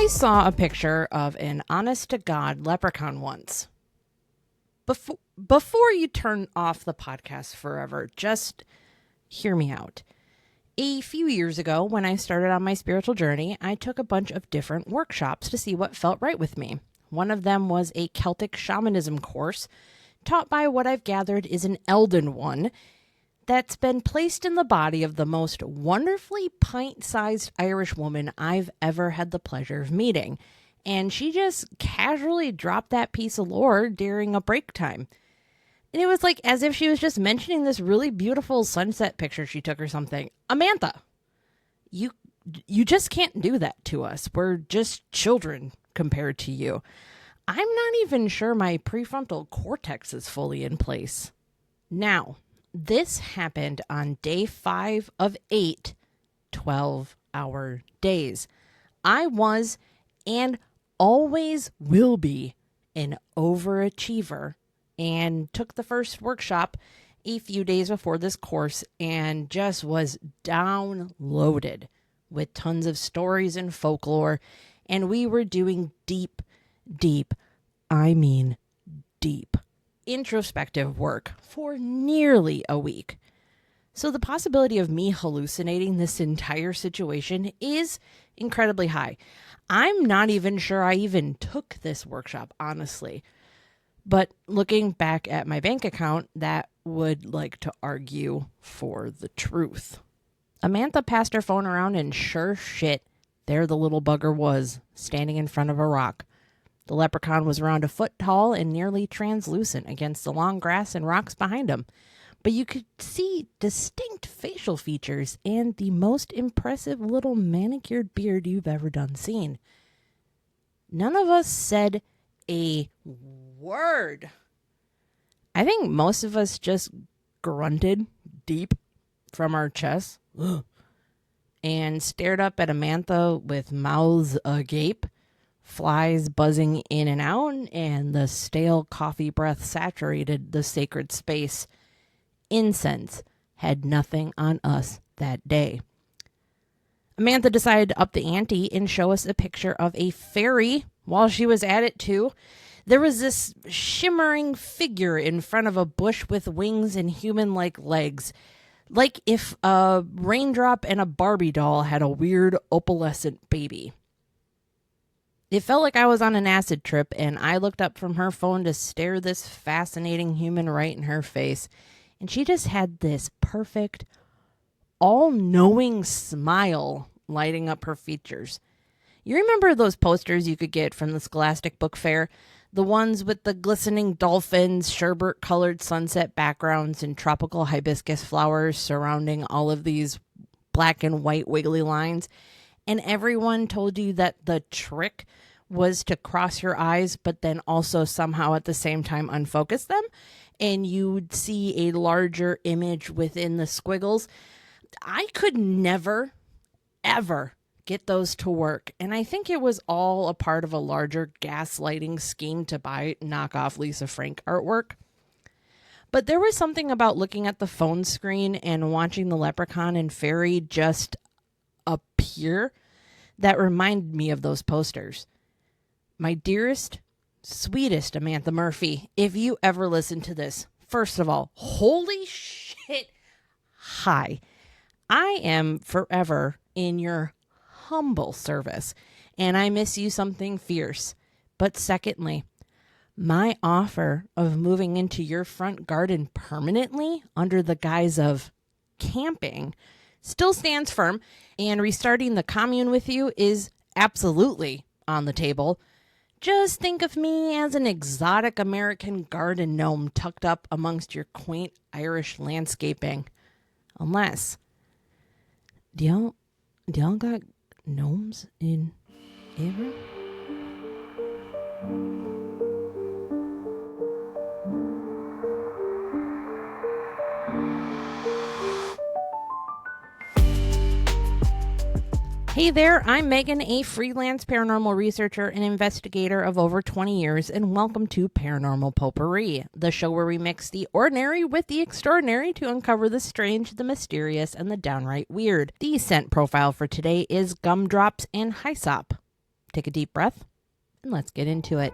saw a picture of an honest-to-God leprechaun once. Before you turn off the podcast forever, just hear me out. A few years ago, when I started on my spiritual journey, I took a bunch of different workshops to see what felt right with me. One of them was a Celtic shamanism course, taught by what I've gathered is an Elden one, that's been placed in the body of the most wonderfully pint-sized Irish woman I've ever had the pleasure of meeting. And she just casually dropped that piece of lore during a break time. And it was like as if she was just mentioning this really beautiful sunset picture she took or something. Amantha, you just can't do that to us. We're just children compared to you. I'm not even sure my prefrontal cortex is fully in place. Now, this happened on day 5 of 8 12-hour days. I was and always will be an overachiever and took the first workshop a few days before this course and just was downloaded with tons of stories and folklore. And we were doing deep introspective work for nearly a week. So the possibility of me hallucinating this entire situation is incredibly high. I'm not even sure I even took this workshop, honestly. But looking back at my bank account, that would like to argue for the truth. Amantha passed her phone around and sure shit, there the little bugger was, standing in front of a rock. The leprechaun was around a foot tall and nearly translucent against the long grass and rocks behind him. But you could see distinct facial features and the most impressive little manicured beard you've ever seen. None of us said a word. I think most of us just grunted deep from our chests and stared up at Amantha with mouths agape, flies buzzing in and out, and the stale coffee breath saturated the sacred space. Incense had nothing on us that day. Amantha decided to up the ante and show us a picture of a fairy while she was at it too. There was this shimmering figure in front of a bush with wings and human-like legs, like if a raindrop and a Barbie doll had a weird opalescent baby. It felt like I was on an acid trip, and I looked up from her phone to stare this fascinating human right in her face. And she just had this perfect, all-knowing smile lighting up her features. You remember those posters you could get from the Scholastic Book Fair? The ones with the glistening dolphins, sherbet-colored sunset backgrounds, and tropical hibiscus flowers surrounding all of these black and white wiggly lines. And everyone told you that the trick was to cross your eyes, but then also somehow at the same time unfocus them. And you would see a larger image within the squiggles. I could never, ever get those to work. And I think it was all a part of a larger gaslighting scheme to buy knockoff Lisa Frank artwork. But there was something about looking at the phone screen and watching the leprechaun and fairy just appear that reminded me of those posters. My dearest, sweetest Amantha Murphy, if you ever listen to this, first of all, holy shit, hi. I am forever in your humble service, and I miss you something fierce. But secondly, my offer of moving into your front garden permanently under the guise of camping still stands firm, and restarting the commune with you is absolutely on the table. Just think of me as an exotic American garden gnome tucked up amongst your quaint Irish landscaping. Unless, do y'all got gnomes in Avon? Hey there, I'm Megan, a freelance paranormal researcher and investigator of over 20 years, and welcome to Paranormal Potpourri, the show where we mix the ordinary with the extraordinary to uncover the strange, the mysterious, and the downright weird. The scent profile for today is gumdrops and hyssop. take a deep breath, and let's get into it.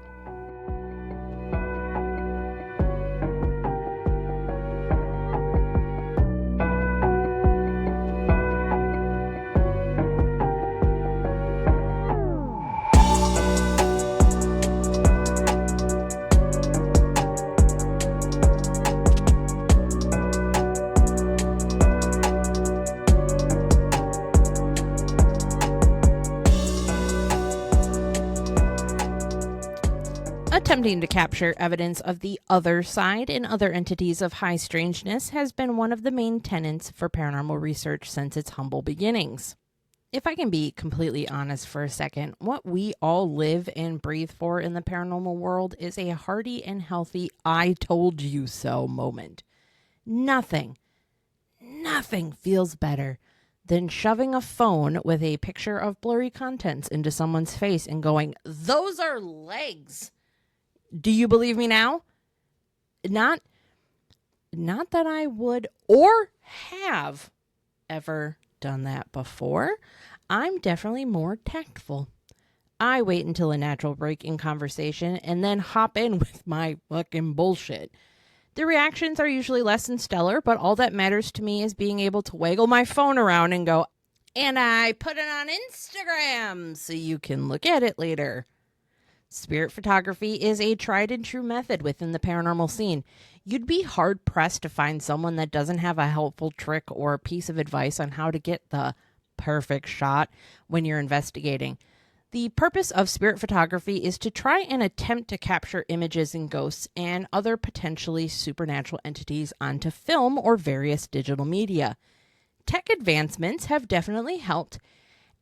Attempting to capture evidence of the other side and other entities of high strangeness has been one of the main tenets for paranormal research since its humble beginnings. If I can be completely honest for a second, what we all live and breathe for in the paranormal world is a hearty and healthy "I told you so" moment. Nothing feels better than shoving a phone with a picture of blurry contents into someone's face and going, "Those are legs. Do you believe me now?" Not that I would or have ever done that before. I'm definitely more tactful. I wait until a natural break in conversation and then hop in with my fucking bullshit. The reactions are usually less than stellar, but all that matters to me is being able to waggle my phone around and go, "And I put it on Instagram so you can look at it later." Spirit photography is a tried and true method within the paranormal scene. You'd be hard pressed to find someone that doesn't have a helpful trick or a piece of advice on how to get the perfect shot when you're investigating. The purpose of spirit photography is to try and attempt to capture images and ghosts and other potentially supernatural entities onto film or various digital media. Tech advancements have definitely helped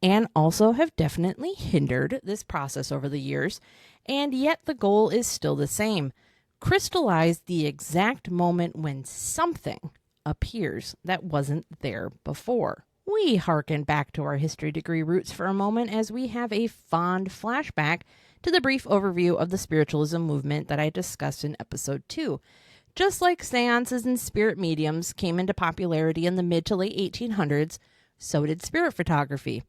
and also have definitely hindered this process over the years, and yet the goal is still the same: crystallize the exact moment when something appears that wasn't there before. We hearken back to our history degree roots for a moment as we have a fond flashback to the brief overview of the spiritualism movement that I discussed in episode 2. Just like seances and spirit mediums came into popularity in the mid to late 1800s, so did spirit photography.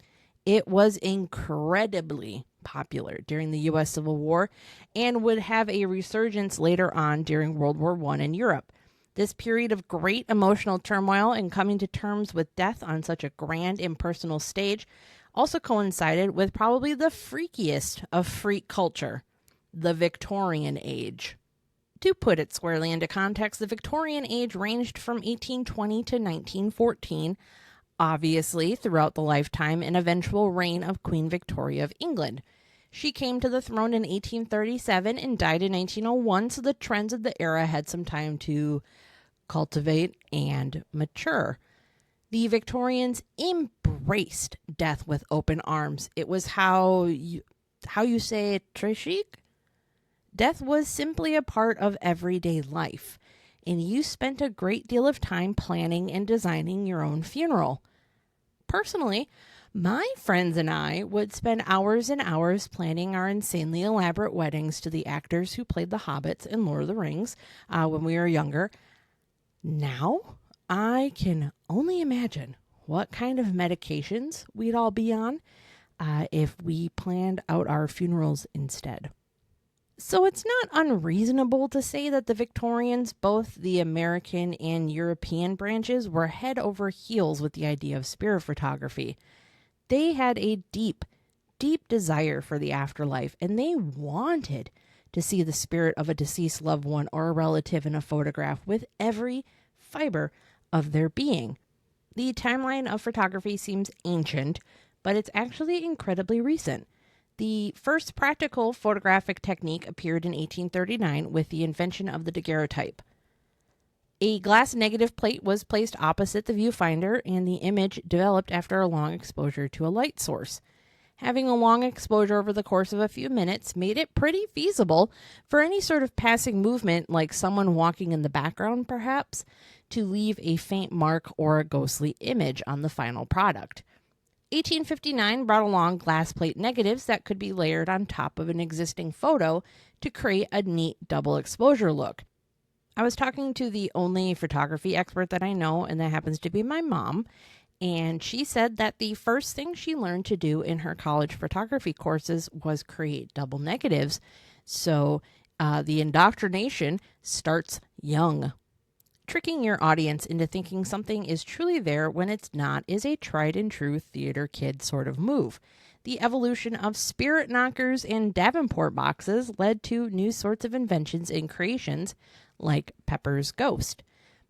It was incredibly popular during the U.S. Civil War and would have a resurgence later on during World War I in Europe. This period of great emotional turmoil and coming to terms with death on such a grand impersonal stage also coincided with probably the freakiest of freak culture, the Victorian Age. To put it squarely into context, the Victorian Age ranged from 1820 to 1914, obviously throughout the lifetime and eventual reign of Queen Victoria of England. She came to the throne in 1837 and died in 1901, so the trends of the era had some time to cultivate and mature. The Victorians embraced death with open arms. It was how you say it, très chic? Death was simply a part of everyday life, and you spent a great deal of time planning and designing your own funeral. Personally, my friends and I would spend hours and hours planning our insanely elaborate weddings to the actors who played the Hobbits in Lord of the Rings when we were younger. Now, I can only imagine what kind of medications we'd all be on if we planned out our funerals instead. So it's not unreasonable to say that the Victorians, both the American and European branches, were head over heels with the idea of spirit photography. They had a deep, deep desire for the afterlife, and they wanted to see the spirit of a deceased loved one or a relative in a photograph with every fiber of their being. The timeline of photography seems ancient, but it's actually incredibly recent. The first practical photographic technique appeared in 1839 with the invention of the daguerreotype. A glass negative plate was placed opposite the viewfinder, and the image developed after a long exposure to a light source. Having a long exposure over the course of a few minutes made it pretty feasible for any sort of passing movement, like someone walking in the background perhaps, to leave a faint mark or a ghostly image on the final product. 1859 brought along glass plate negatives that could be layered on top of an existing photo to create a neat double exposure look. I was talking to the only photography expert that I know, and that happens to be my mom, And she said that the first thing she learned to do in her college photography courses was create double negatives. So the indoctrination starts young. Tricking your audience into thinking something is truly there when it's not is a tried and true theater kid sort of move. The evolution of spirit knockers and Davenport boxes led to new sorts of inventions and creations like Pepper's Ghost.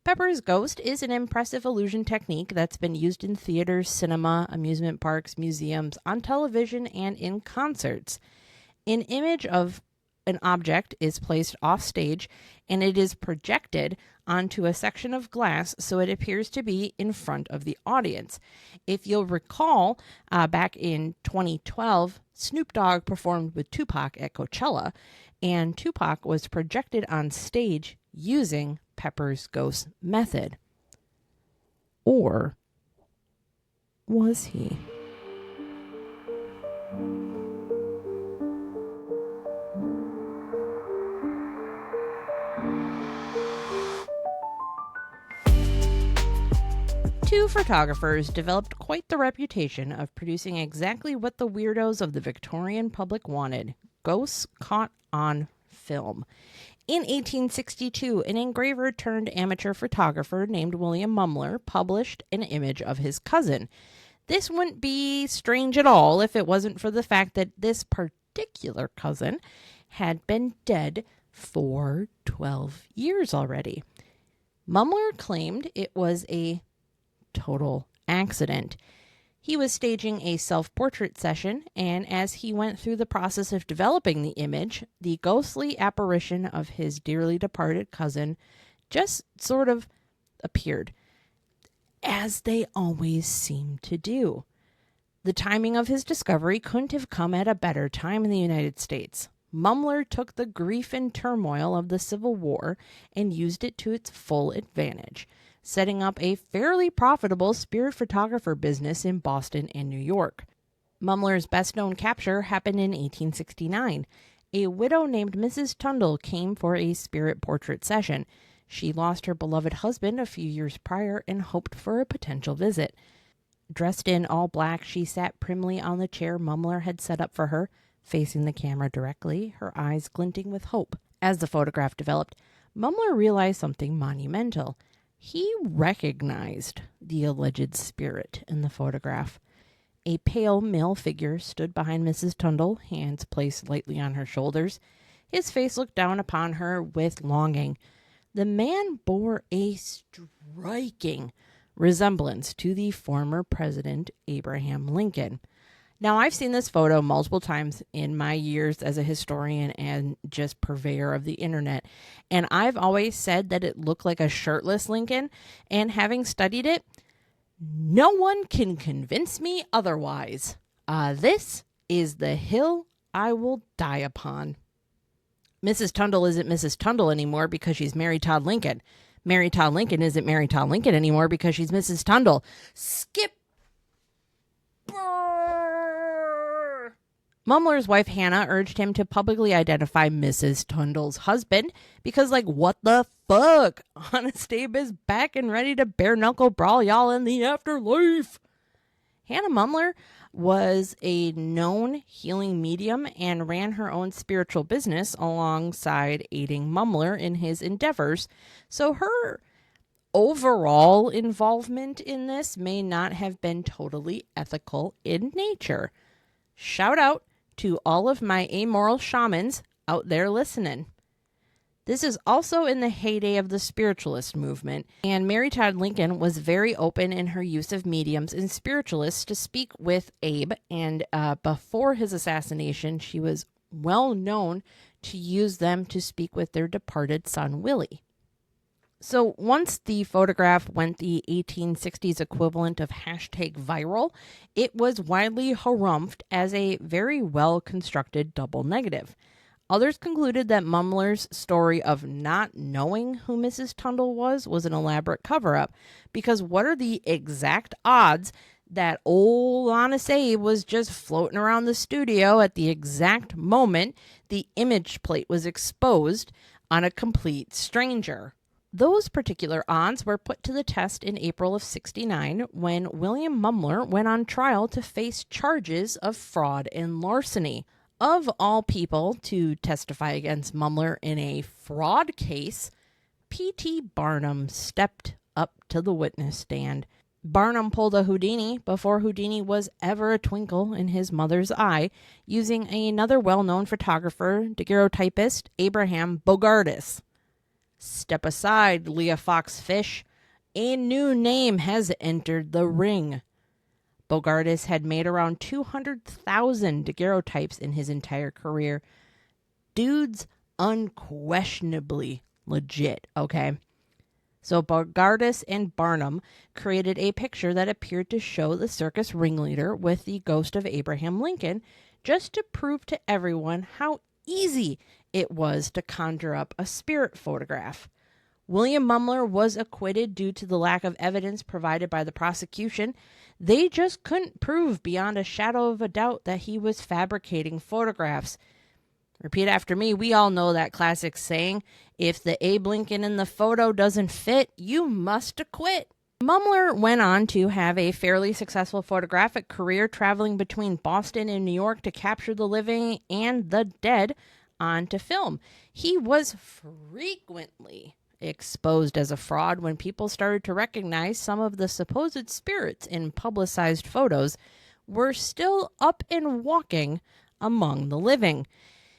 Pepper's Ghost is an impressive illusion technique that's been used in theaters, cinema, amusement parks, museums, on television, and in concerts. An image of an object is placed off stage and it is projected onto a section of glass so it appears to be in front of the audience. If you'll recall, back in 2012, Snoop Dogg performed with Tupac at Coachella, and Tupac was projected on stage using Pepper's Ghost method. Or was he? Two photographers developed quite the reputation of producing exactly what the weirdos of the Victorian public wanted: ghosts caught on film. In 1862, an engraver turned amateur photographer named William Mumler published an image of his cousin. This wouldn't be strange at all if it wasn't for the fact that this particular cousin had been dead for 12 years already. Mumler claimed it was a total accident. He was staging a self-portrait session, and as he went through the process of developing the image, the ghostly apparition of his dearly departed cousin just sort of appeared, as they always seem to do. The timing of his discovery couldn't have come at a better time in the United States. Mumler took the grief and turmoil of the Civil War and used it to its full advantage, setting up a fairly profitable spirit photographer business in Boston and New York. Mumler's best-known capture happened in 1869. A widow named Mrs. Tundle came for a spirit portrait session. She lost her beloved husband a few years prior and hoped for a potential visit. Dressed in all black, she sat primly on the chair Mumler had set up for her, facing the camera directly, her eyes glinting with hope. As the photograph developed, Mumler realized something monumental. He recognized the alleged spirit in the photograph. A pale male figure stood behind Mrs. Tundle, hands placed lightly on her shoulders. His face looked down upon her with longing. The man bore a striking resemblance to the former President Abraham Lincoln. Now, I've seen this photo multiple times in my years as a historian and just purveyor of the internet, and I've always said that it looked like a shirtless Lincoln, and having studied it, no one can convince me otherwise. This is the hill I will die upon. Mrs. Tundle isn't Mrs. Tundle anymore because she's Mary Todd Lincoln. Mary Todd Lincoln isn't Mary Todd Lincoln anymore because she's Mrs. Tundle. Skip. Mumler's wife Hannah urged him to publicly identify Mrs. Tundle's husband because, what the fuck? Honest Abe is back and ready to bare knuckle brawl y'all in the afterlife. Hannah Mumler was a known healing medium and ran her own spiritual business alongside aiding Mumler in his endeavors, so her overall involvement in this may not have been totally ethical in nature. Shout out to all of my amoral shamans out there listening. This is also in the heyday of the spiritualist movement, and Mary Todd Lincoln was very open in her use of mediums and spiritualists to speak with Abe, and before his assassination, she was well known to use them to speak with their departed son, Willie. So once the photograph went the 1860s equivalent of #viral, it was widely harumphed as a very well-constructed double negative. Others concluded that Mumler's story of not knowing who Mrs. Tundle was an elaborate cover-up, because what are the exact odds that old Honest Abe was just floating around the studio at the exact moment the image plate was exposed on a complete stranger? Those particular odds were put to the test in April of '69 when William Mumler went on trial to face charges of fraud and larceny. Of all people to testify against Mumler in a fraud case, P.T. Barnum stepped up to the witness stand. Barnum pulled a Houdini before Houdini was ever a twinkle in his mother's eye, using another well-known photographer, daguerreotypist, Abraham Bogardus. Step aside, Leah Fox Fish. A new name has entered the ring. Bogardus had made around 200,000 daguerreotypes in his entire career. Dude's unquestionably legit, okay? So Bogardus and Barnum created a picture that appeared to show the circus ringleader with the ghost of Abraham Lincoln, just to prove to everyone how easy it was to conjure up a spirit photograph. William Mumler was acquitted due to the lack of evidence provided by the prosecution. They just couldn't prove beyond a shadow of a doubt that he was fabricating photographs. Repeat after me. We all know that classic saying, if the Abe Lincoln in the photo doesn't fit, you must acquit. Mumler went on to have a fairly successful photographic career, traveling between Boston and New York to capture the living and the dead onto film. He was frequently exposed as a fraud when people started to recognize some of the supposed spirits in publicized photos were still up and walking among the living.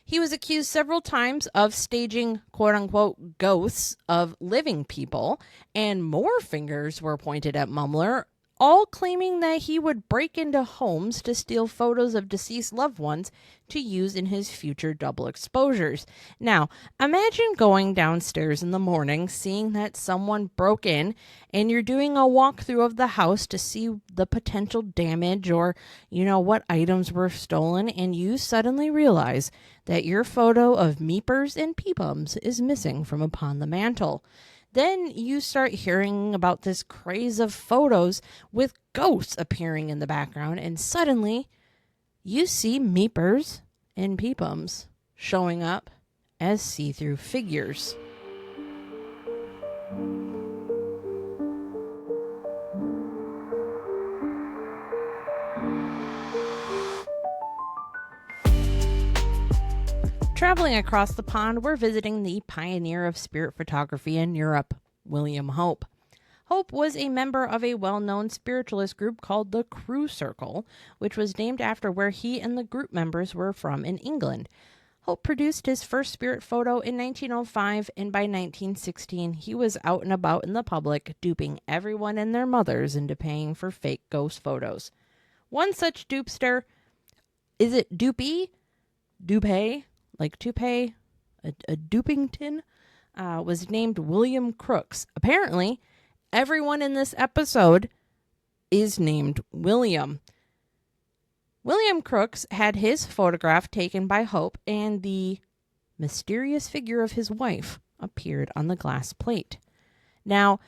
He was accused several times of staging quote-unquote ghosts of living people, and more fingers were pointed at Mumler, all claiming that he would break into homes to steal photos of deceased loved ones to use in his future double exposures. Now, imagine going downstairs in the morning, seeing that someone broke in, and you're doing a walkthrough of the house to see the potential damage or, what items were stolen, and you suddenly realize that your photo of Meepers and Peepums is missing from upon the mantle. Then you start hearing about this craze of photos with ghosts appearing in the background, and suddenly you see Meepers and Peepums showing up as see-through figures. Traveling across the pond, we're visiting the pioneer of spirit photography in Europe, William Hope. Hope was a member of a well-known spiritualist group called the Crew Circle, which was named after where he and the group members were from in England. Hope produced his first spirit photo in 1905, and by 1916, he was out and about in the public, duping everyone and their mothers into paying for fake ghost photos. One such dupster, is it dupey? Dupay? Like toupee, a Dupington, was named William Crooks. Apparently, everyone in this episode is named William. William Crooks had his photograph taken by Hope, and the mysterious figure of his wife appeared on the glass plate. Now,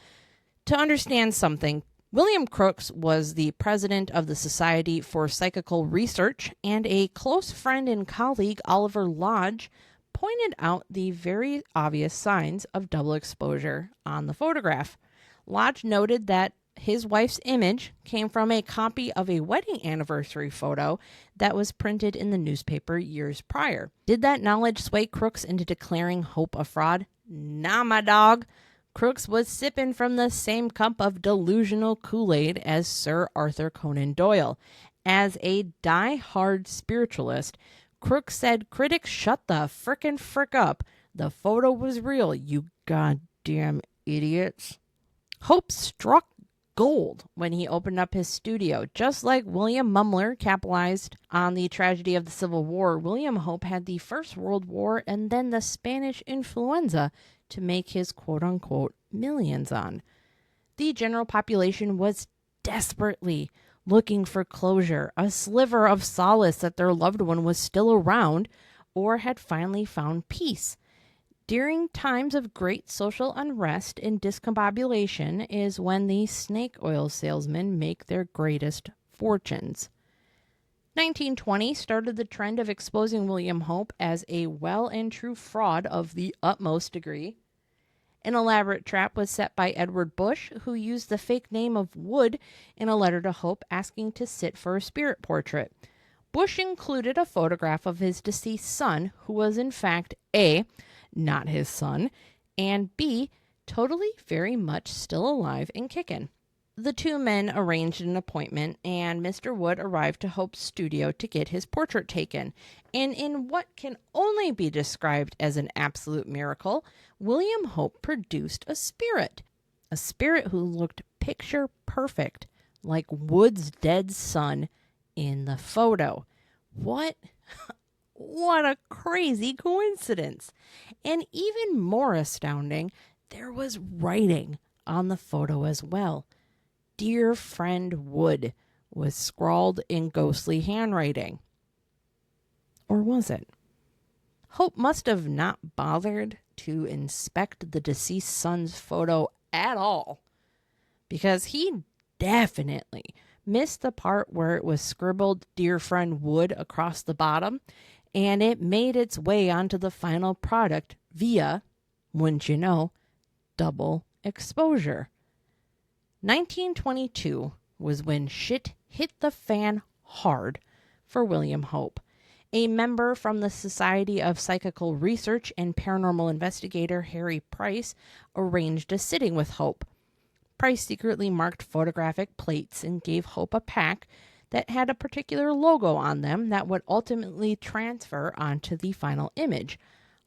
to understand something, William Crooks was the president of the Society for Psychical Research, and a close friend and colleague, Oliver Lodge, pointed out the very obvious signs of double exposure on the photograph. Lodge noted that his wife's image came from a copy of a wedding anniversary photo that was printed in the newspaper years prior. Did that knowledge sway Crooks into declaring Hope a fraud? Nah, my dog. Crooks was sipping from the same cup of delusional Kool-Aid as Sir Arthur Conan Doyle. As a die-hard spiritualist, Crooks said, "Critics, shut the frickin' frick up. The photo was real, you goddamn idiots." Hope struck gold when he opened up his studio. Just like William Mumler capitalized on the tragedy of the Civil War, William Hope had the First World War and then the Spanish influenza to make his quote-unquote millions on. The general population was desperately looking for closure, a sliver of solace that their loved one was still around or had finally found peace. During times of great social unrest and discombobulation is when the snake oil salesmen make their greatest fortunes. 1920 started the trend of exposing William Hope as a well and true fraud of the utmost degree. An elaborate trap was set by Edward Bush, who used the fake name of Wood in a letter to Hope asking to sit for a spirit portrait. Bush included a photograph of his deceased son, who was in fact A, not his son, and B, totally very much still alive and kicking. The two men arranged an appointment, and Mr. Wood arrived to Hope's studio to get his portrait taken. And in what can only be described as an absolute miracle, William Hope produced a spirit who looked picture perfect, like Wood's dead son in the photo. What a crazy coincidence. And even more astounding, there was writing on the photo as well. Dear friend Wood was scrawled in ghostly handwriting. Or was it? Hope must have not bothered to inspect the deceased son's photo at all, because he definitely missed the part where it was scribbled Dear friend Wood across the bottom, and it made its way onto the final product via, wouldn't you know, double exposure. 1922 was when shit hit the fan hard for William Hope. A member from the Society of Psychical Research and paranormal investigator Harry Price arranged a sitting with Hope. Price secretly marked photographic plates and gave Hope a pack that had a particular logo on them that would ultimately transfer onto the final image.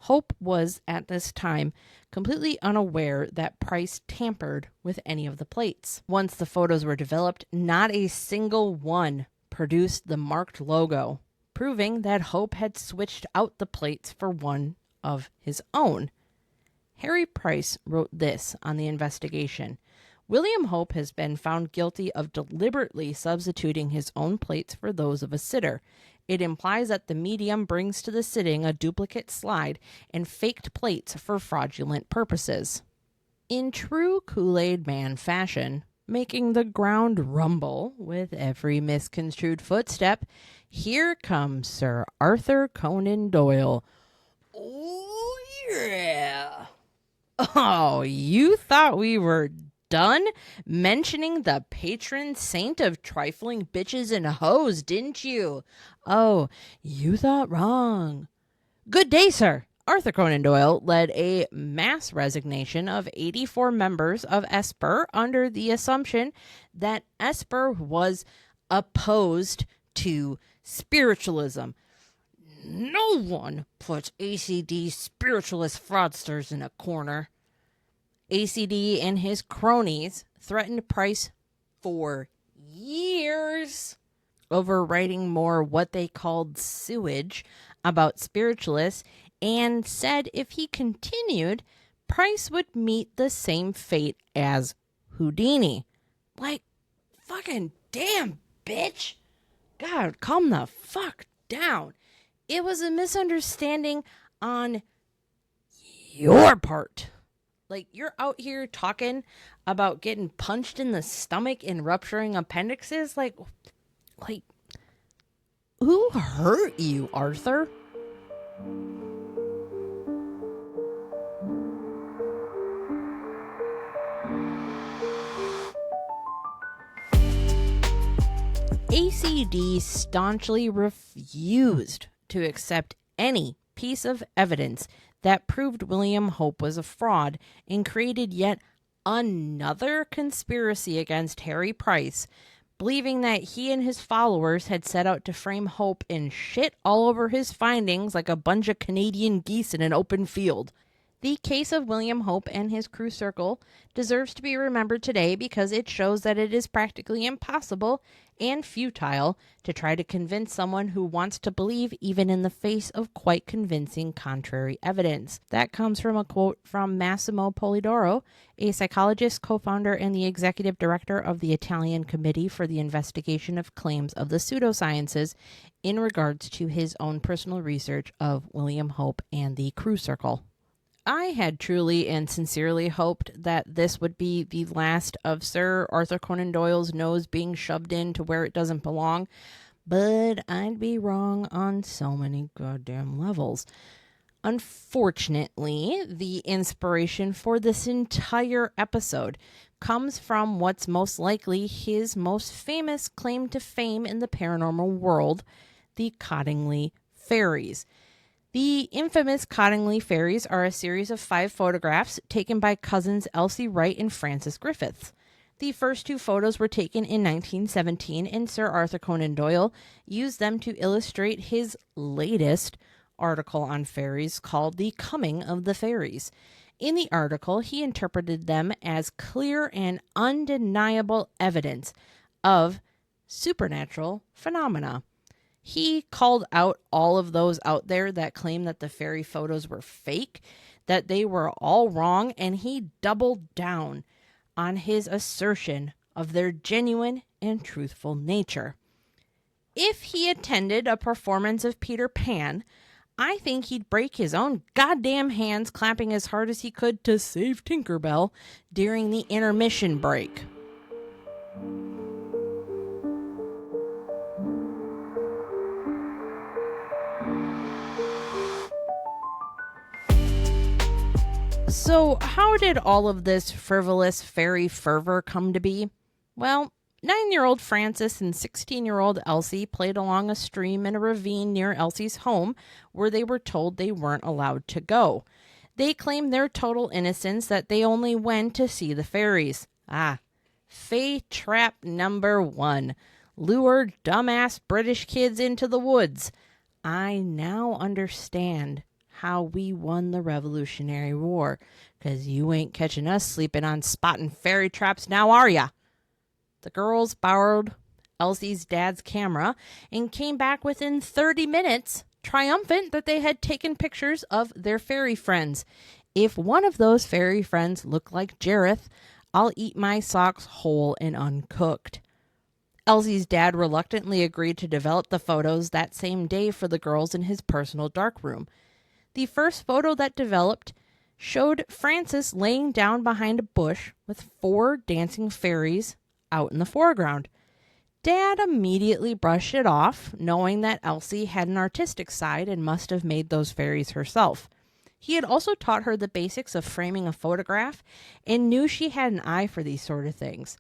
Hope was, at this time, completely unaware that Price tampered with any of the plates. Once the photos were developed, not a single one produced the marked logo, proving that Hope had switched out the plates for one of his own. Harry Price wrote this on the investigation. William Hope has been found guilty of deliberately substituting his own plates for those of a sitter. It implies that the medium brings to the sitting a duplicate slide and faked plates for fraudulent purposes. In true Kool-Aid Man fashion, making the ground rumble with every misconstrued footstep, here comes Sir Arthur Conan Doyle. Oh, yeah. Oh, you thought we were done mentioning the patron saint of trifling bitches and hoes, didn't you? Oh, you thought wrong. Good day, sir. Arthur Conan Doyle led a mass resignation of 84 members of Esper under the assumption that Esper was opposed to spiritualism. No one puts ACD spiritualist fraudsters in a corner. ACD and his cronies threatened Price for years over writing more what they called sewage about spiritualists, and said if he continued, Price would meet the same fate as Houdini. Like, fucking damn, bitch. God, calm the fuck down. It was a misunderstanding on your part. Like, you're out here talking about getting punched in the stomach and rupturing appendixes? Like, who hurt you, Arthur? ACD staunchly refused to accept any piece of evidence that proved William Hope was a fraud and created yet another conspiracy against Harry Price, believing that he and his followers had set out to frame Hope and shit all over his findings like a bunch of Canadian geese in an open field. The case of William Hope and his crew circle deserves to be remembered today because it shows that it is practically impossible and futile to try to convince someone who wants to believe even in the face of quite convincing contrary evidence. That comes from a quote from Massimo Polidoro, a psychologist, co-founder, and the executive director of the Italian Committee for the Investigation of Claims of the Pseudosciences in regards to his own personal research of William Hope and the crew circle. I had truly and sincerely hoped that this would be the last of Sir Arthur Conan Doyle's nose being shoved into where it doesn't belong, but I'd be wrong on so many goddamn levels. Unfortunately, the inspiration for this entire episode comes from what's most likely his most famous claim to fame in the paranormal world, the Cottingley Fairies. The infamous Cottingley Fairies are a series of 5 photographs taken by cousins Elsie Wright and Frances Griffiths. The first 2 photos were taken in 1917, and Sir Arthur Conan Doyle used them to illustrate his latest article on fairies called The Coming of the Fairies. In the article, he interpreted them as clear and undeniable evidence of supernatural phenomena. He called out all of those out there that claim that the fairy photos were fake, that they were all wrong, and he doubled down on his assertion of their genuine and truthful nature. If he attended a performance of Peter Pan, I think he'd break his own goddamn hands clapping as hard as he could to save Tinkerbell during the intermission break. So, how did all of this frivolous fairy fervor come to be? Well, 9-year-old Frances and 16-year-old Elsie played along a stream in a ravine near Elsie's home where they were told they weren't allowed to go. They claimed their total innocence, that they only went to see the fairies. Fae trap number 1. Lure dumbass British kids into the woods. I now understand how we won the Revolutionary War, 'cause you ain't catching us sleeping on spotting fairy traps now, are ya? The girls borrowed Elsie's dad's camera and came back within 30 minutes, triumphant that they had taken pictures of their fairy friends. If one of those fairy friends looked like Jareth, I'll eat my socks whole and uncooked. Elsie's dad reluctantly agreed to develop the photos that same day for the girls in his personal darkroom. The first photo that developed showed Frances laying down behind a bush with 4 dancing fairies out in the foreground. Dad immediately brushed it off, knowing that Elsie had an artistic side and must have made those fairies herself. He had also taught her the basics of framing a photograph and knew she had an eye for these sort of things.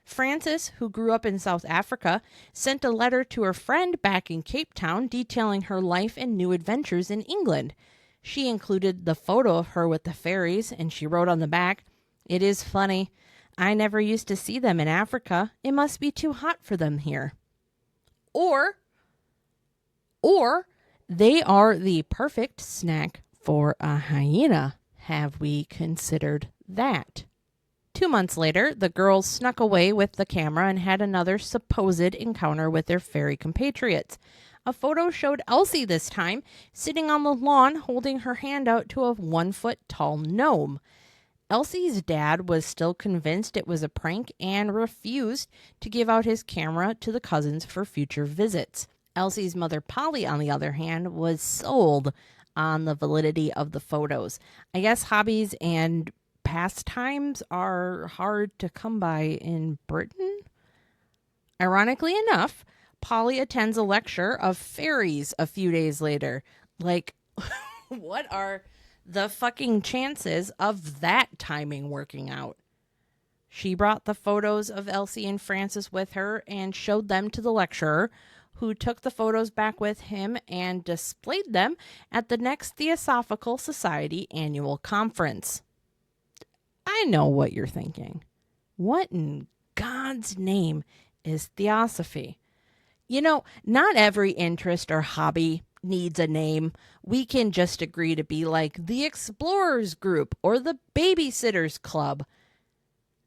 Frances, who grew up in South Africa, sent a letter to her friend back in Cape Town detailing her life and new adventures in England. She included the photo of her with the fairies, and she wrote on the back, "It is funny. I never used to see them in Africa. It must be too hot for them here." Or they are the perfect snack for a hyena. Have we considered that? 2 months later, the girls snuck away with the camera and had another supposed encounter with their fairy compatriots. A photo showed Elsie this time sitting on the lawn holding her hand out to a 1-foot-tall gnome. Elsie's dad was still convinced it was a prank and refused to give out his camera to the cousins for future visits. Elsie's mother, Polly, on the other hand, was sold on the validity of the photos. I guess hobbies and pastimes are hard to come by in Britain. Ironically enough, Polly attends a lecture of fairies a few days later. Like, what are the fucking chances of that timing working out? She brought the photos of Elsie and Frances with her and showed them to the lecturer, who took the photos back with him and displayed them at the next Theosophical Society annual conference. I know what you're thinking. What in God's name is Theosophy? You know, not every interest or hobby needs a name. We can just agree to be like the Explorers Group or the Babysitters Club.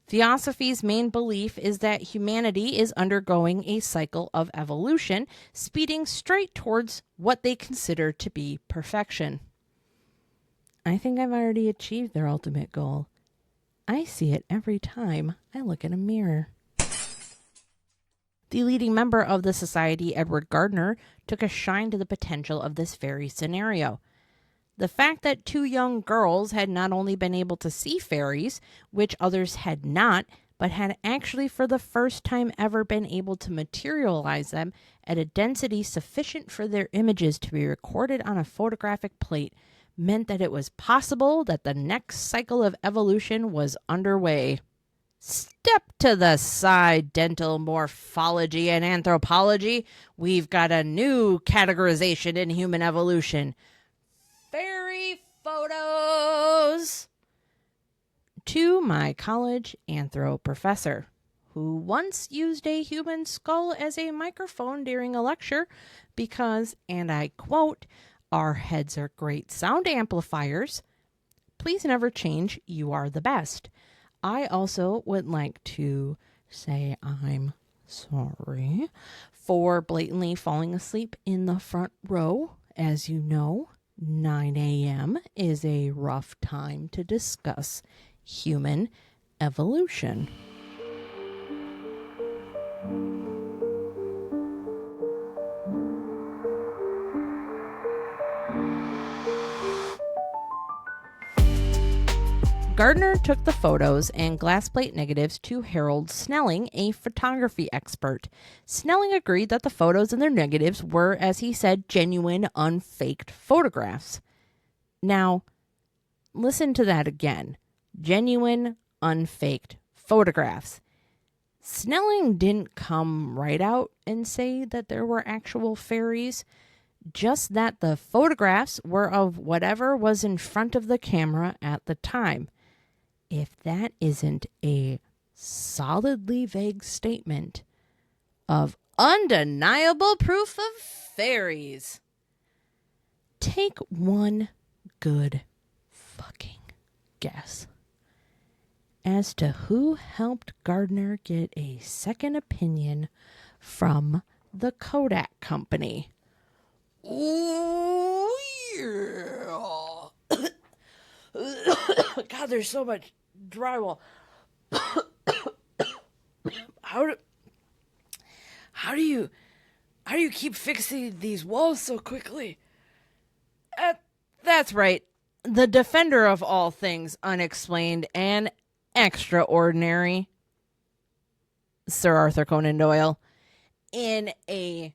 Theosophy's main belief is that humanity is undergoing a cycle of evolution, speeding straight towards what they consider to be perfection. I think I've already achieved their ultimate goal. I see it every time I look in a mirror. The leading member of the society, Edward Gardner, took a shine to the potential of this fairy scenario. The fact that 2 young girls had not only been able to see fairies, which others had not, but had actually for the first time ever been able to materialize them at a density sufficient for their images to be recorded on a photographic plate, meant that it was possible that the next cycle of evolution was underway. Step to the side, dental morphology and anthropology. We've got a new categorization in human evolution. Fairy photos. To my college anthro professor, who once used a human skull as a microphone during a lecture because, and I quote, "Our heads are great sound amplifiers. Please never change. You are the best." I also would like to say I'm sorry for blatantly falling asleep in the front row. As you know, 9 a.m. is a rough time to discuss human evolution. Gardner took the photos and glass plate negatives to Harold Snelling, a photography expert. Snelling agreed that the photos and their negatives were, as he said, genuine, unfaked photographs. Now, listen to that again. Genuine, unfaked photographs. Snelling didn't come right out and say that there were actual fairies, just that the photographs were of whatever was in front of the camera at the time. If that isn't a solidly vague statement of undeniable proof of fairies. Take one good fucking guess as to who helped Gardner get a second opinion from the Kodak company. Oh, yeah. God, there's so much drywall. How do you keep fixing these walls so quickly? That's right. The defender of all things unexplained and extraordinary, Sir Arthur Conan Doyle. In a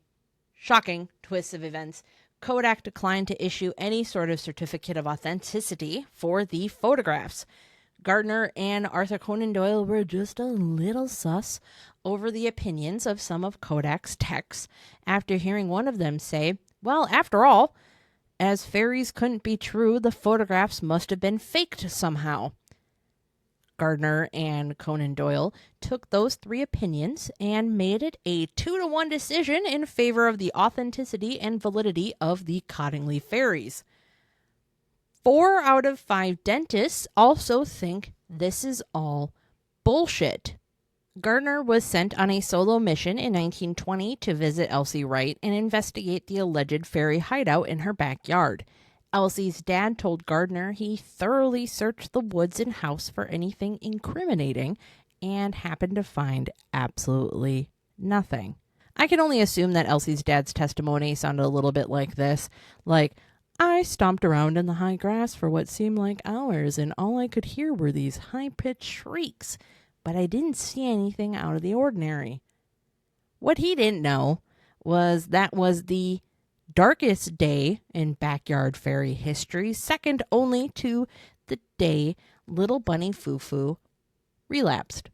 shocking twist of events, Kodak declined to issue any sort of certificate of authenticity for the photographs. Gardner and Arthur Conan Doyle were just a little sus over the opinions of some of Kodak's techs after hearing one of them say, well, after all, as fairies couldn't be true, the photographs must have been faked somehow. Gardner and Conan Doyle took those three opinions and made it a 2-1 decision in favor of the authenticity and validity of the Cottingley fairies. 4 out of 5 dentists also think this is all bullshit. Gardner was sent on a solo mission in 1920 to visit Elsie Wright and investigate the alleged fairy hideout in her backyard. Elsie's dad told Gardner he thoroughly searched the woods and house for anything incriminating and happened to find absolutely nothing. I can only assume that Elsie's dad's testimony sounded a little bit like this. Like, I stomped around in the high grass for what seemed like hours, and all I could hear were these high-pitched shrieks, but I didn't see anything out of the ordinary. What he didn't know was that was the darkest day in backyard fairy history, second only to the day little bunny Foo-Foo relapsed.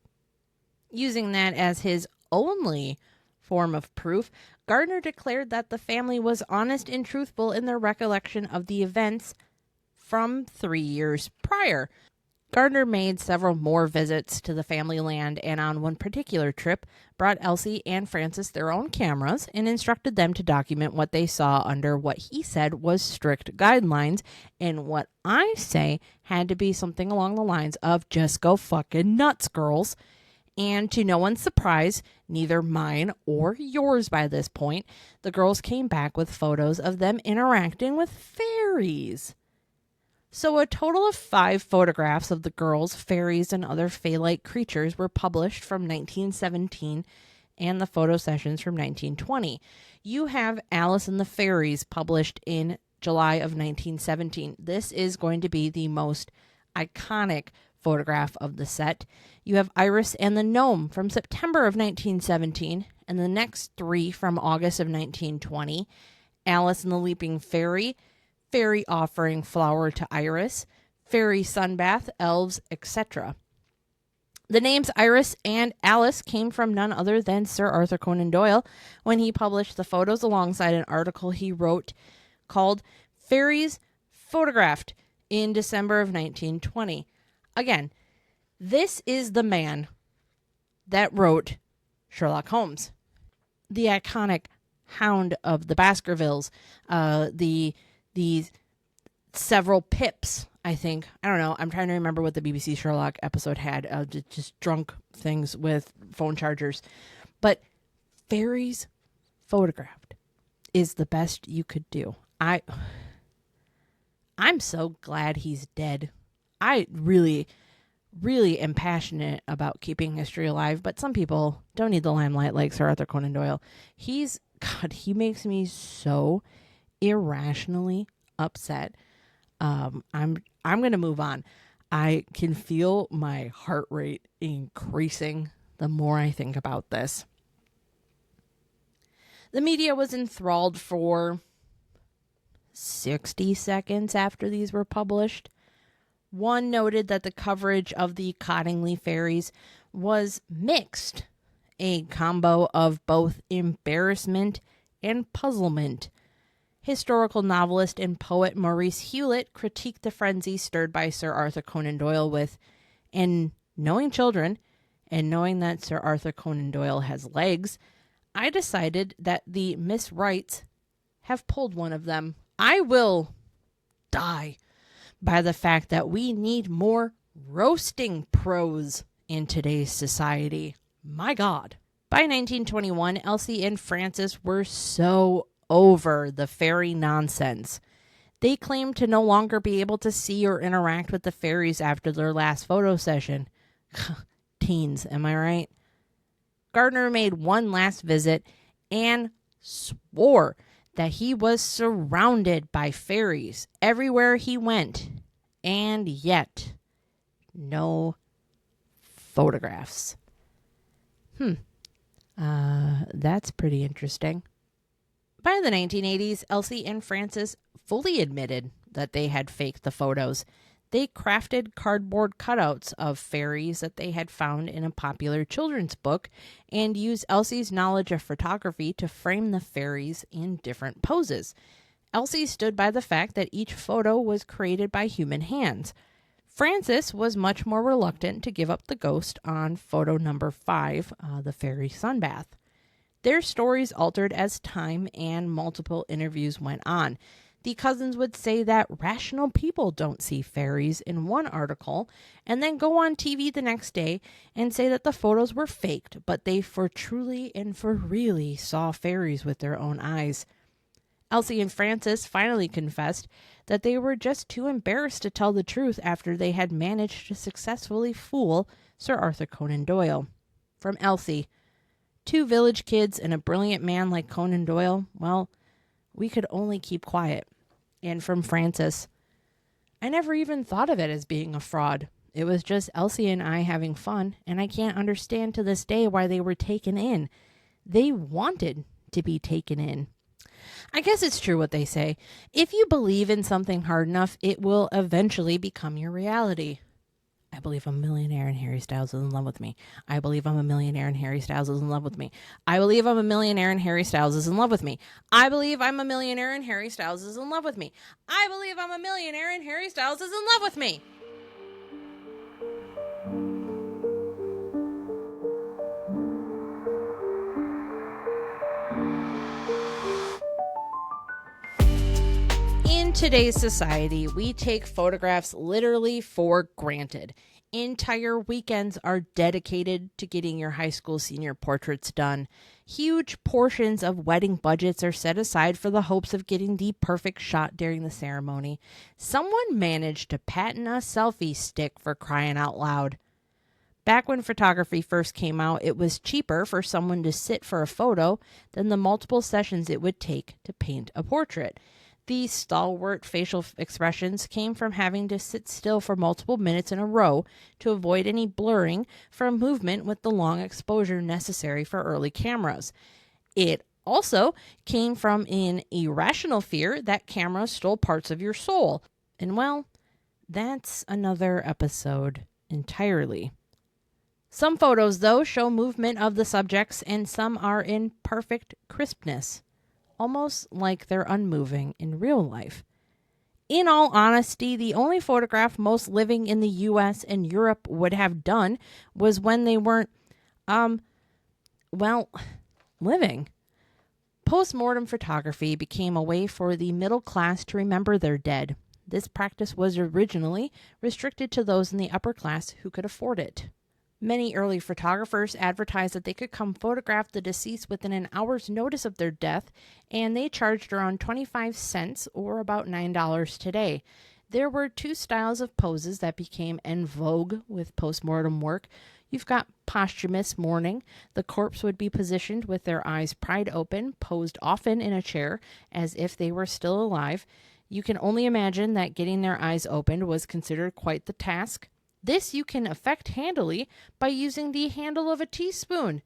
Using that as his only form of proof, Gardner declared that the family was honest and truthful in their recollection of the events from 3 years prior. Gardner made several more visits to the family land and on one particular trip brought Elsie and Francis their own cameras and instructed them to document what they saw under what he said was strict guidelines and what I say had to be something along the lines of just go fucking nuts, girls. And to no one's surprise, neither mine or yours by this point, the girls came back with photos of them interacting with fairies. So a total of 5 photographs of the girls, fairies, and other fae-like creatures were published from 1917 and the photo sessions from 1920. You have Alice and the Fairies published in July of 1917. This is going to be the most iconic photograph of the set. You have Iris and the Gnome from September of 1917 and the next 3 from August of 1920. Alice and the Leaping Fairy, fairy offering flower to Iris, fairy sunbath, elves, etc. The names Iris and Alice came from none other than Sir Arthur Conan Doyle when he published the photos alongside an article he wrote called Fairies Photographed in December of 1920. Again, this is the man that wrote Sherlock Holmes, the iconic Hound of the Baskervilles, the several Pips, I think. I don't know. I'm trying to remember what the BBC Sherlock episode had. Just drunk things with phone chargers. But Fairies Photographed is the best you could do. I'm so glad he's dead. I really, really am passionate about keeping history alive, but some people don't need the limelight like Sir Arthur Conan Doyle. He makes me so irrationally upset. I'm going to move on. I can feel my heart rate increasing the more I think about this. The media was enthralled for 60 seconds after these were published. One noted that the coverage of the Cottingley fairies was mixed, a combo of both embarrassment and puzzlement. Historical novelist and poet Maurice Hewlett critiqued the frenzy stirred by Sir Arthur Conan Doyle with, and knowing children, and knowing that Sir Arthur Conan Doyle has legs, I decided that the Miss Wrights have pulled one of them. I will die by the fact that we need more roasting prose in today's society. My God. By 1921, Elsie and Frances were so over the fairy nonsense. They claimed to no longer be able to see or interact with the fairies after their last photo session. Teens, am I right? Gardner made one last visit and swore that he was surrounded by fairies everywhere he went, and yet no photographs. That's pretty interesting. By the 1980s, Elsie and Frances fully admitted that they had faked the photos. They crafted cardboard cutouts of fairies that they had found in a popular children's book and used Elsie's knowledge of photography to frame the fairies in different poses. Elsie stood by the fact that each photo was created by human hands. Frances was much more reluctant to give up the ghost on photo number 5, the fairy sunbath. Their stories altered as time and multiple interviews went on. The cousins would say that rational people don't see fairies in one article and then go on TV the next day and say that the photos were faked, but they for truly and for really saw fairies with their own eyes. Elsie and Frances finally confessed that they were just too embarrassed to tell the truth after they had managed to successfully fool Sir Arthur Conan Doyle. From Elsie, 2 village kids and a brilliant man like Conan Doyle, well, we could only keep quiet. And from Frances, I never even thought of it as being a fraud. It was just Elsie and I having fun, and I can't understand to this day why they were taken in. They wanted to be taken in. I guess it's true what they say. If you believe in something hard enough, it will eventually become your reality. I believe I'm a millionaire and Harry Styles is in love with me. I believe I'm a millionaire and Harry Styles is in love with me. I believe I'm a millionaire and Harry Styles is in love with me. I believe I'm a millionaire and Harry Styles is in love with me. I believe I'm a millionaire and Harry Styles is in love with me. In today's society, we take photographs literally for granted. Entire weekends are dedicated to getting your high school senior portraits done. Huge portions of wedding budgets are set aside for the hopes of getting the perfect shot during the ceremony. Someone managed to patent a selfie stick, for crying out loud. Back when photography first came out, it was cheaper for someone to sit for a photo than the multiple sessions it would take to paint a portrait. These stalwart facial expressions came from having to sit still for multiple minutes in a row to avoid any blurring from movement with the long exposure necessary for early cameras. It also came from an irrational fear that cameras stole parts of your soul. And well, that's another episode entirely. Some photos, though, show movement of the subjects, and some are in perfect crispness, almost like they're unmoving in real life. In all honesty, the only photograph most living in the US and Europe would have done was when they weren't, living. Post-mortem photography became a way for the middle class to remember their dead. This practice was originally restricted to those in the upper class who could afford it. Many early photographers advertised that they could come photograph the deceased within an hour's notice of their death, and they charged around 25 cents or about $9 today. There were two styles of poses that became en vogue with postmortem work. You've got posthumous mourning. The corpse would be positioned with their eyes pried open, posed often in a chair as if they were still alive. You can only imagine that getting their eyes opened was considered quite the task. This you can effect handily by using the handle of a teaspoon.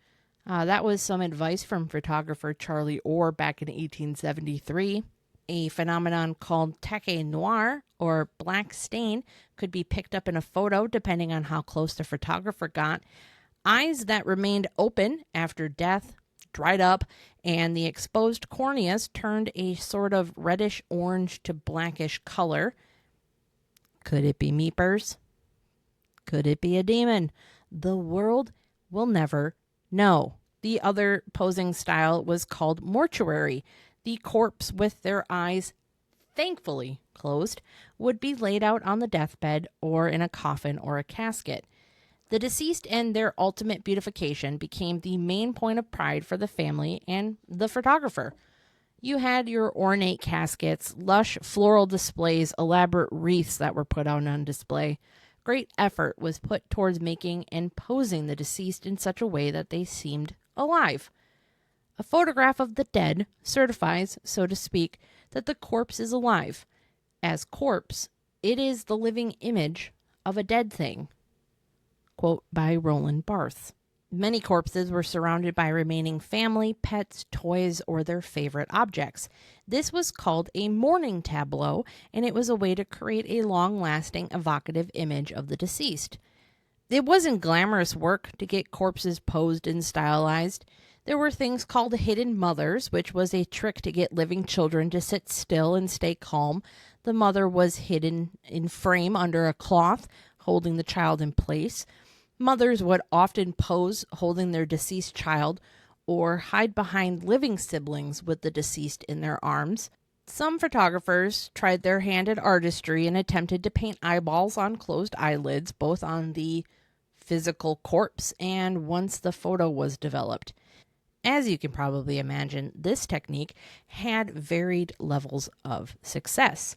That was some advice from photographer Charlie Orr back in 1873. A phenomenon called tache noir, or black stain, could be picked up in a photo depending on how close the photographer got. Eyes that remained open after death dried up, and the exposed corneas turned a sort of reddish orange to blackish color. Could it be meepers? Could it be a demon? The world will never know. The other posing style was called mortuary. The corpse, with their eyes thankfully closed, would be laid out on the deathbed or in a coffin or a casket. The deceased and their ultimate beautification became the main point of pride for the family and the photographer. You had your ornate caskets, lush floral displays, elaborate wreaths that were put out on display. Great effort was put towards making and posing the deceased in such a way that they seemed alive. A photograph of the dead certifies, so to speak, that the corpse is alive. As corpse, it is the living image of a dead thing. Quote by Roland Barthes. Many corpses were surrounded by remaining family, pets, toys, or their favorite objects. This was called a mourning tableau, and it was a way to create a long-lasting, evocative image of the deceased. It wasn't glamorous work to get corpses posed and stylized. There were things called hidden mothers, which was a trick to get living children to sit still and stay calm. The mother was hidden in frame under a cloth, holding the child in place. Mothers would often pose holding their deceased child or hide behind living siblings with the deceased in their arms. Some photographers tried their hand at artistry and attempted to paint eyeballs on closed eyelids, both on the physical corpse and once the photo was developed. As you can probably imagine, this technique had varied levels of success.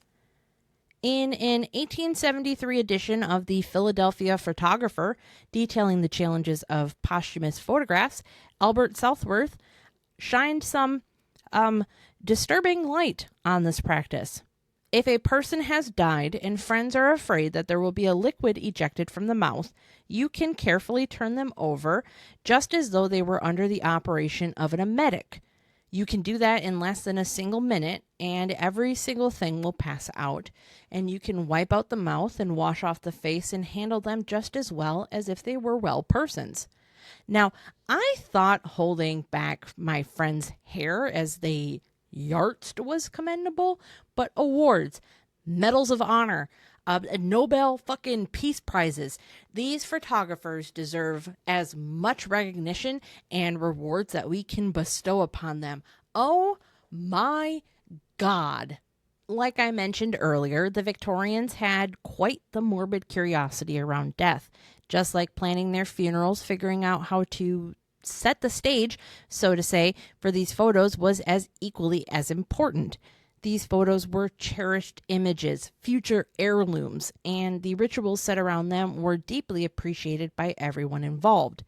In an 1873 edition of the Philadelphia Photographer, detailing the challenges of posthumous photographs, Albert Southworth shined some disturbing light on this practice. If a person has died and friends are afraid that there will be a liquid ejected from the mouth, you can carefully turn them over just as though they were under the operation of an emetic. You can do that in less than a single minute, and every single thing will pass out, and you can wipe out the mouth and wash off the face and handle them just as well as if they were well persons. Now, I thought holding back my friend's hair as they yartzed was commendable, but awards, medals of honor, Nobel fucking Peace Prizes. These photographers deserve as much recognition and rewards that we can bestow upon them. Oh my God. Like I mentioned earlier, the Victorians had quite the morbid curiosity around death. Just like planning their funerals, figuring out how to set the stage, so to say, for these photos was as equally as important. These photos were cherished images, future heirlooms, and the rituals set around them were deeply appreciated by everyone involved.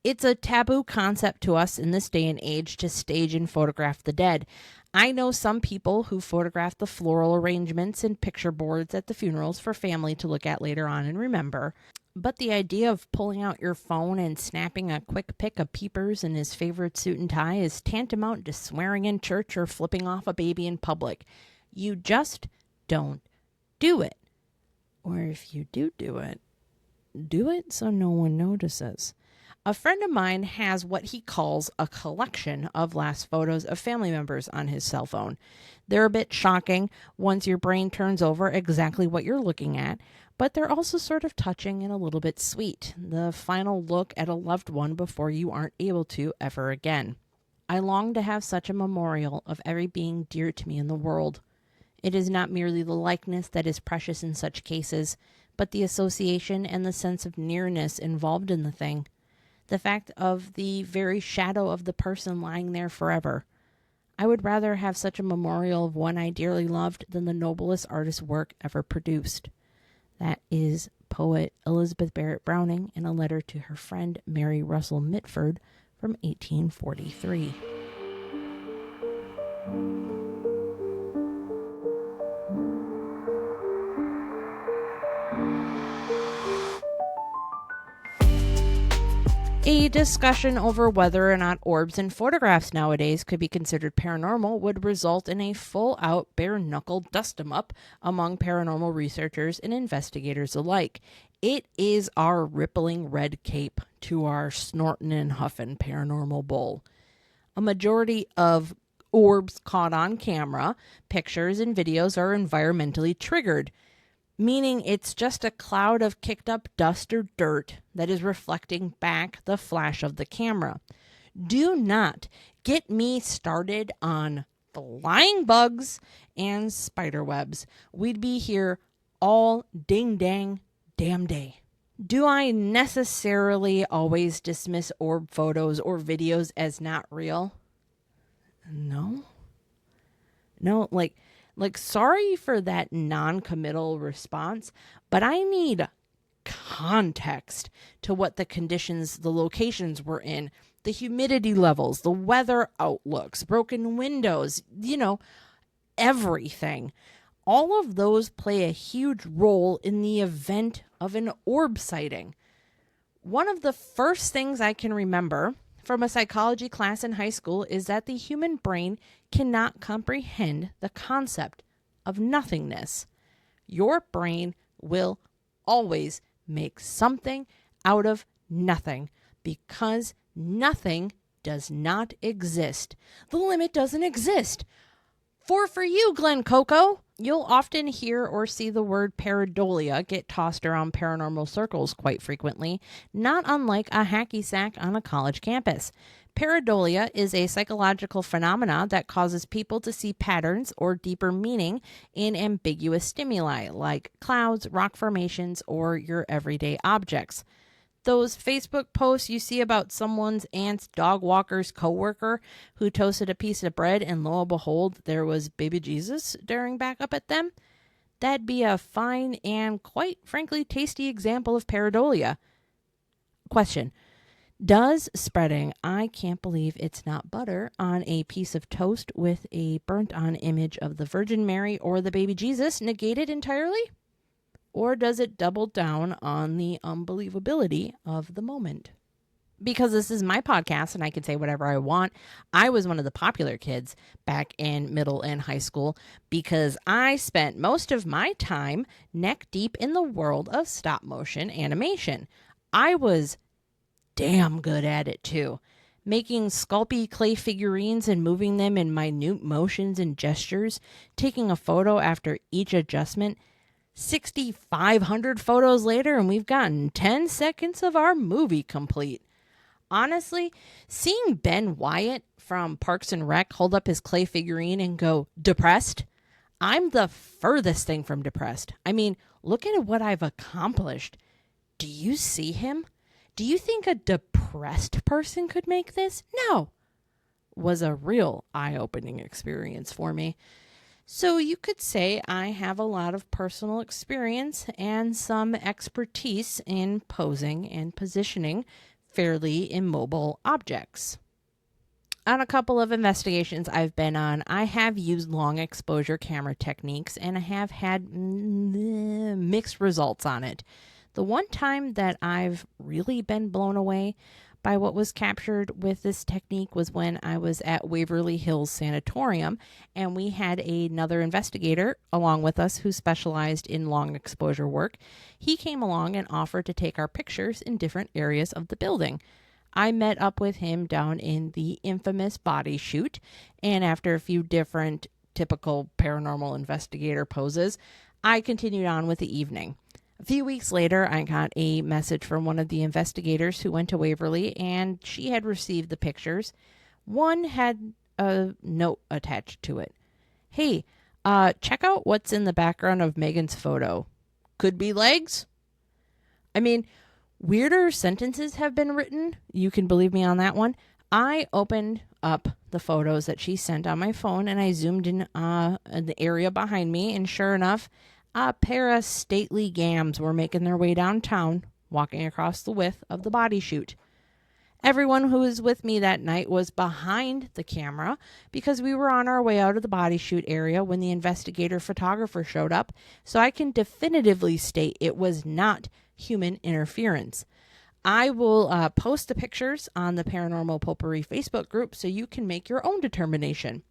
It's a taboo concept to us in this day and age to stage and photograph the dead. I know some people who photograph the floral arrangements and picture boards at the funerals for family to look at later on and remember. But the idea of pulling out your phone and snapping a quick pic of Peepers in his favorite suit and tie is tantamount to swearing in church or flipping off a baby in public. You just don't do it. Or if you do it so no one notices. A friend of mine has what he calls a collection of last photos of family members on his cell phone. They're a bit shocking once your brain turns over exactly what you're looking at, but they're also sort of touching and a little bit sweet. The final look at a loved one before you aren't able to ever again. I long to have such a memorial of every being dear to me in the world. It is not merely the likeness that is precious in such cases, but the association and the sense of nearness involved in the thing. The fact of the very shadow of the person lying there forever. I would rather have such a memorial of one I dearly loved than the noblest artist's work ever produced. That is poet Elizabeth Barrett Browning in a letter to her friend Mary Russell Mitford from 1843. A discussion over whether or not orbs in photographs nowadays could be considered paranormal would result in a full-out bare-knuckle dust-em-up among paranormal researchers and investigators alike. It is our rippling red cape to our snorting and huffing paranormal bull. A majority of orbs caught on camera, pictures, and videos are environmentally triggered, meaning it's just a cloud of kicked up dust or dirt that is reflecting back the flash of the camera. Do not get me started on flying bugs and spider webs. We'd be here all ding dang damn day. Do I necessarily always dismiss orb photos or videos as not real? No, sorry for that non-committal response, but I need context to what the conditions, the locations we're in, the humidity levels, the weather outlooks, broken windows, everything. All of those play a huge role in the event of an orb sighting. One of the first things I can remember from a psychology class in high school is that the human brain cannot comprehend the concept of nothingness. Your brain will always make something out of nothing because nothing does not exist. The limit doesn't exist. For you, Glenn Coco, you'll often hear or see the word pareidolia get tossed around paranormal circles quite frequently, not unlike a hacky sack on a college campus. Pareidolia is a psychological phenomena that causes people to see patterns or deeper meaning in ambiguous stimuli like clouds, rock formations, or your everyday objects. Those Facebook posts you see about someone's aunt's dog walker's coworker who toasted a piece of bread and lo and behold, there was baby Jesus staring back up at them. That'd be a fine and quite frankly tasty example of pareidolia. Question. Does spreading "I can't believe it's not butter" on a piece of toast with a burnt-on image of the Virgin Mary or the baby Jesus negate it entirely? Or does it double down on the unbelievability of the moment? Because this is my podcast and I can say whatever I want, I was one of the popular kids back in middle and high school because I spent most of my time neck deep in the world of stop motion animation. I was damn good at it too. Making sculpey clay figurines and moving them in minute motions and gestures, taking a photo after each adjustment. 6,500 photos later and we've gotten 10 seconds of our movie complete. Honestly, seeing Ben Wyatt from Parks and Rec hold up his clay figurine and go, "Depressed?" I'm the furthest thing from depressed. I mean, look at what I've accomplished. Do you see him? Do you think a depressed person could make this? No. Was a real eye-opening experience for me. So you could say I have a lot of personal experience and some expertise in posing and positioning fairly immobile objects. On a couple of investigations I've been on, I have used long exposure camera techniques and I have had mixed results on it. The one time that I've really been blown away by what was captured with this technique was when I was at Waverly Hills Sanatorium, and we had another investigator along with us who specialized in long exposure work. He came along and offered to take our pictures in different areas of the building. I met up with him down in the infamous body chute, and after a few different typical paranormal investigator poses, I continued on with the evening. A few weeks later, I got a message from one of the investigators who went to Waverly, and she had received the pictures. One had a note attached to it. Hey, check out what's in the background of Megan's photo. Could be legs? I mean, weirder sentences have been written. You can believe me on that one. I opened up the photos that she sent on my phone, and I zoomed in the area behind me, and sure enough, a pair of stately gams were making their way downtown, walking across the width of the body chute. Everyone who was with me that night was behind the camera because we were on our way out of the body chute area when the investigator photographer showed up, so I can definitively state it was not human interference. I will post the pictures on the Paranormal Potpourri Facebook group so you can make your own determination.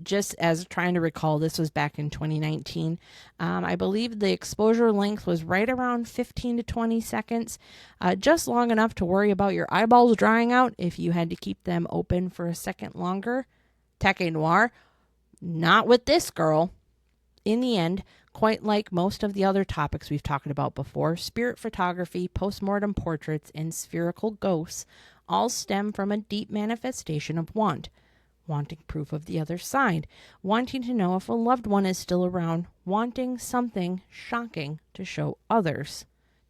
Just as trying to recall, this was back in 2019. I believe the exposure length was right around 15 to 20 seconds, just long enough to worry about your eyeballs drying out if you had to keep them open for a second longer. Techie Noir, not with this girl. In the end, quite like most of the other topics we've talked about before, spirit photography, postmortem portraits, and spherical ghosts all stem from a deep manifestation of want. Wanting proof of the other side, wanting to know if a loved one is still around, wanting something shocking to show others.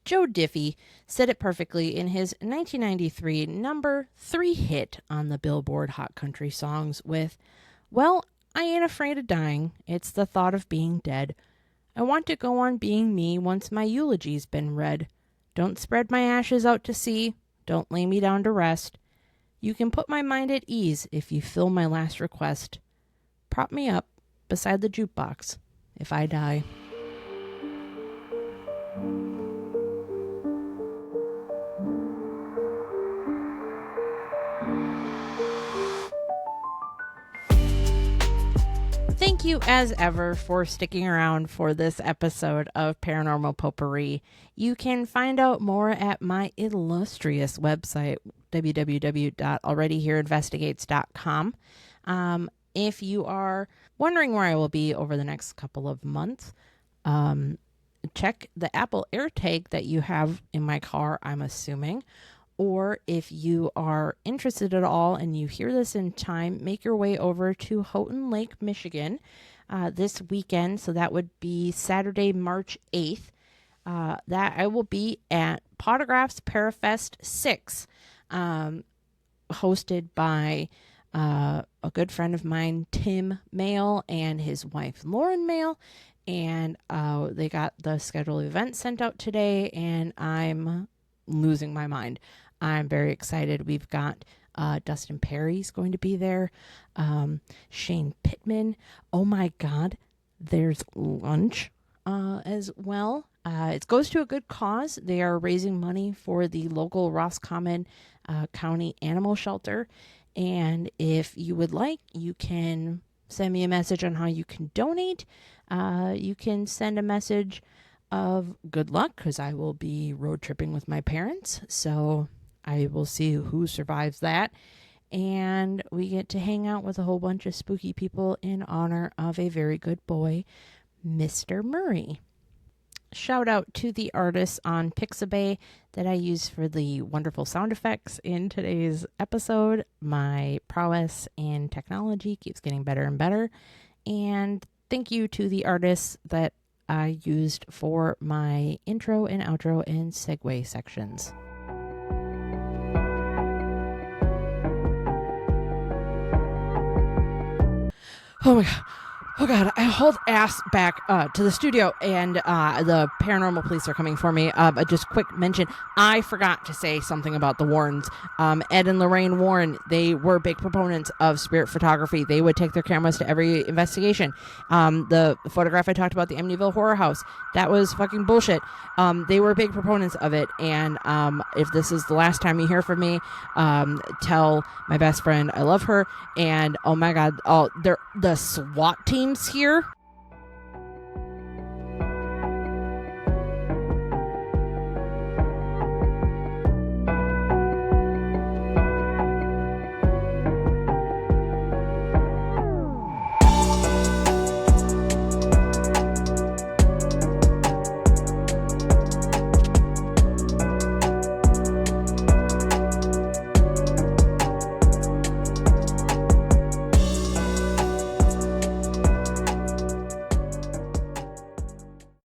Joe Diffie said it perfectly in his 1993 number 3 hit on the Billboard Hot Country Songs with, "Well, I ain't afraid of dying, it's the thought of being dead. I want to go on being me once my eulogy's been read. Don't spread my ashes out to sea, don't lay me down to rest. You can put my mind at ease if you fill my last request. Prop me up beside the jukebox if I die." Thank you as ever for sticking around for this episode of Paranormal Potpourri. You can find out more at my illustrious website, www.alreadyhereinvestigates.com. If you are wondering where I will be over the next couple of months, check the Apple AirTag that you have in my car, I'm assuming. Or if you are interested at all and you hear this in time, make your way over to Houghton Lake, Michigan this weekend. So that would be Saturday, March 8th. That I will be at Potographs Parafest 6, hosted by a good friend of mine, Tim Mail, and his wife, Lauren Mail. And they got the scheduled event sent out today, and I'm losing my mind. I'm very excited. We've got Dustin Perry's going to be there. Shane Pittman. Oh my God. There's lunch as well. It goes to a good cause. They are raising money for the local Roscommon County Animal Shelter. And if you would like, you can send me a message on how you can donate. You can send a message of good luck because I will be road tripping with my parents. So I will see who survives that. And we get to hang out with a whole bunch of spooky people in honor of a very good boy, Mr. Murray. Shout out to the artists on Pixabay that I use for the wonderful sound effects in today's episode. My prowess in technology keeps getting better and better. And thank you to the artists that I used for my intro and outro and segue sections. Oh my God. Oh God, I hauled ass back to the studio, and the paranormal police are coming for me. Just quick mention, I forgot to say something about the Warrens. Ed and Lorraine Warren, they were big proponents of spirit photography. They would take their cameras to every investigation. The photograph I talked about, the Amityville Horror House, that was fucking bullshit. They were big proponents of it, and if this is the last time you hear from me, tell my best friend I love her, and oh my God, the SWAT teams here